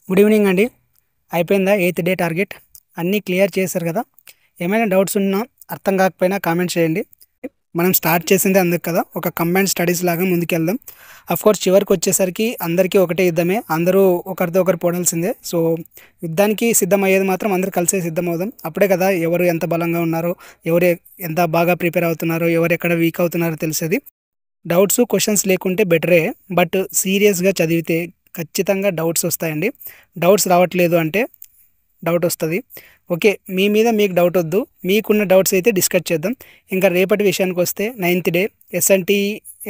Good evening అండి. అయిపోయిందా 8th day target? అన్నీ క్లియర్ చేశారు కదా? ఏమైనా డౌట్స్ ఉన్నా, అర్థం కాకపోయినా కామెంట్ చేయండి. మనం స్టార్ట్ చేసిందే అందుకు కదా, ఒక కంబైన్డ్ స్టడీస్ లాగా ముందుకెళ్దాం. కోర్స్ చివరికి వచ్చేసరికి అందరికీ ఒకటే యుద్ధమే, అందరూ ఒకరితో ఒకరు పోడాల్సిందే. సో యుద్ధానికి సిద్ధమయ్యేది మాత్రం అందరూ కలిసే సిద్ధమవుదాం. అప్పుడే కదా ఎవరు ఎంత బలంగా ఉన్నారో, ఎవరు ఎంత బాగా ప్రిపేర్ అవుతున్నారో, ఎవరు ఎక్కడ వీక్ అవుతున్నారో తెలిసేది. డౌట్స్ క్వశ్చన్స్ లేకుంటే బెటరే, బట్ సీరియస్గా చదివితే ఖచ్చితంగా డౌట్స్ వస్తాయండి. డౌట్స్ రావట్లేదు అంటే డౌట్ వస్తుంది. ఓకే, మీ మీద మీకు డౌట్ వద్దు, మీకున్న డౌట్స్ అయితే డిస్కస్ చేద్దాం. ఇంకా రేపటి విషయానికి వస్తే 9th డే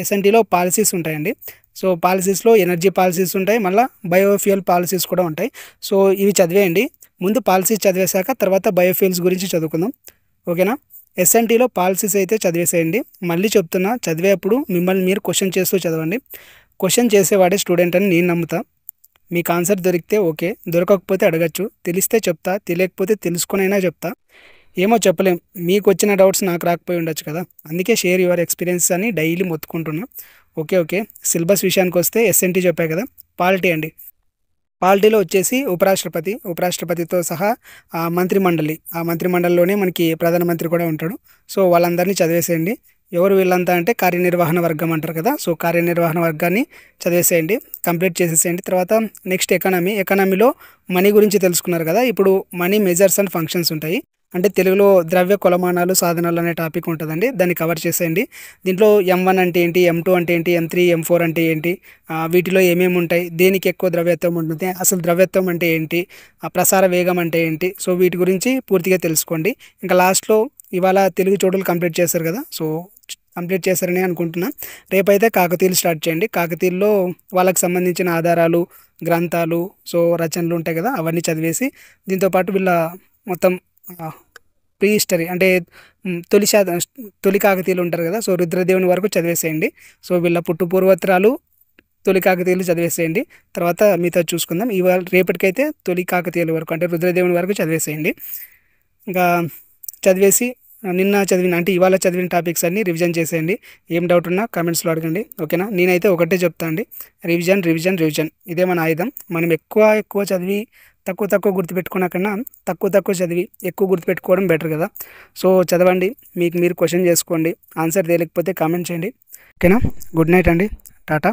ఎస్ఎన్టీలో పాలసీస్ ఉంటాయండి. సో పాలసీస్లో ఎనర్జీ పాలసీస్ ఉంటాయి, మళ్ళీ బయోఫ్యూయల్ పాలసీస్ కూడా ఉంటాయి. సో ఇవి చదివేయండి. ముందు పాలసీస్ చదివేశాక తర్వాత బయోఫ్యూయల్స్ గురించి చదువుకుందాం. ఓకేనా? ఎస్ఎన్టీలో పాలసీస్ అయితే చదివేసేయండి. మళ్ళీ చెప్తున్నా, చదివేటప్పుడు మిమ్మల్ని మీరు క్వశ్చన్ చేస్తూ చదవండి. క్వశ్చన్ చేసేవాడే స్టూడెంట్ అని నేను నమ్ముతా. మీకు ఆన్సర్ దొరికితే ఓకే, దొరకకపోతే అడగచ్చు, తెలిస్తే చెప్తా, తెలియకపోతే తెలుసుకునైనా చెప్తా. ఏమో చెప్పలేం, మీకు వచ్చిన డౌట్స్ నాకు రాకపోయి ఉండొచ్చు కదా, అందుకే షేర్ యువర్ ఎక్స్పీరియన్స్ అని డైలీ మొత్తుకుంటున్నా. ఓకే, సిలబస్ విషయానికి వస్తే ఎస్ఎన్టీ చెప్పాయి కదా, పాలిటీ అండి. పాలిటీలో వచ్చేసి ఉపరాష్ట్రపతితో సహా ఆ మంత్రిమండలిలోనే మనకి ప్రధానమంత్రి కూడా ఉంటాడు. సో వాళ్ళందరినీ చదివేసేయండి. ఎవరు వీళ్ళంతా అంటే కార్యనిర్వహణ వర్గం అంటారు కదా, సో కార్యనిర్వహణ వర్గాన్ని చదివేసేయండి, కంప్లీట్ చేసేసేయండి. తర్వాత నెక్స్ట్ ఎకానమీలో మనీ గురించి తెలుసుకున్నారు కదా, ఇప్పుడు మనీ మెజర్స్ అండ్ ఫంక్షన్స్ ఉంటాయి. అంటే తెలుగులో ద్రవ్య కొలమానాలు సాధనాలు అనే టాపిక్ ఉంటుందండి, దాన్ని కవర్ చేసేయండి. దీంట్లో M1 అంటే ఏంటి, M2 అంటే ఏంటి, M3 M4 అంటే ఏంటి, వీటిలో ఏమేమి ఉంటాయి, దేనికి ఎక్కువ ద్రవ్యత్వం ఉంటుంది, అసలు ద్రవ్యత్వం అంటే ఏంటి, ప్రసార వేగం అంటే ఏంటి, సో వీటి గురించి పూర్తిగా తెలుసుకోండి. ఇంకా లాస్ట్లో ఇవాళ తెలుగు చోటులు కంప్లీట్ చేశారు కదా, సో కంప్లీట్ చేశారని అనుకుంటున్నా. రేపైతే కాకతీయులు స్టార్ట్ చేయండి. కాకతీయుల్లో వాళ్ళకి సంబంధించిన ఆధారాలు, గ్రంథాలు, సో రచనలు ఉంటాయి కదా, అవన్నీ చదివేసి దీంతోపాటు వీళ్ళ మొత్తం ప్రీ హిస్టరీ అంటే తొలి కాకతీయులు ఉంటారు కదా, సో రుద్రదేవుని వరకు చదివేసేయండి. సో వీళ్ళ పూర్వోత్తరాలు తొలి కాకతీయులు చదివేసేయండి. తర్వాత మిగతా చూసుకుందాం. ఇవాళ రేపటికైతే తొలి కాకతీయుల వరకు అంటే రుద్రదేవుని వరకు చదివేసేయండి. ఇంకా చదివేసి ఇవాళ చదివిన టాపిక్స్ అన్నీ రివిజన్ చేసేయండి. ఏం డౌట్ ఉన్నా కామెంట్స్లో అడగండి. ఓకేనా? నేనైతే ఒకటే చెప్తా అండి, రివిజన్ ఇదే మన ఆయుధం. మనం ఎక్కువ చదివి తక్కువ గుర్తుపెట్టుకున్న కన్నా తక్కువ చదివి ఎక్కువ గుర్తుపెట్టుకోవడం బెటర్ కదా. సో చదవండి, మీకు మీరు క్వశ్చన్ చేసుకోండి. ఆన్సర్ తెలియకపోతే కామెంట్ చేయండి. ఓకేనా? గుడ్ నైట్ అండి, టాటా.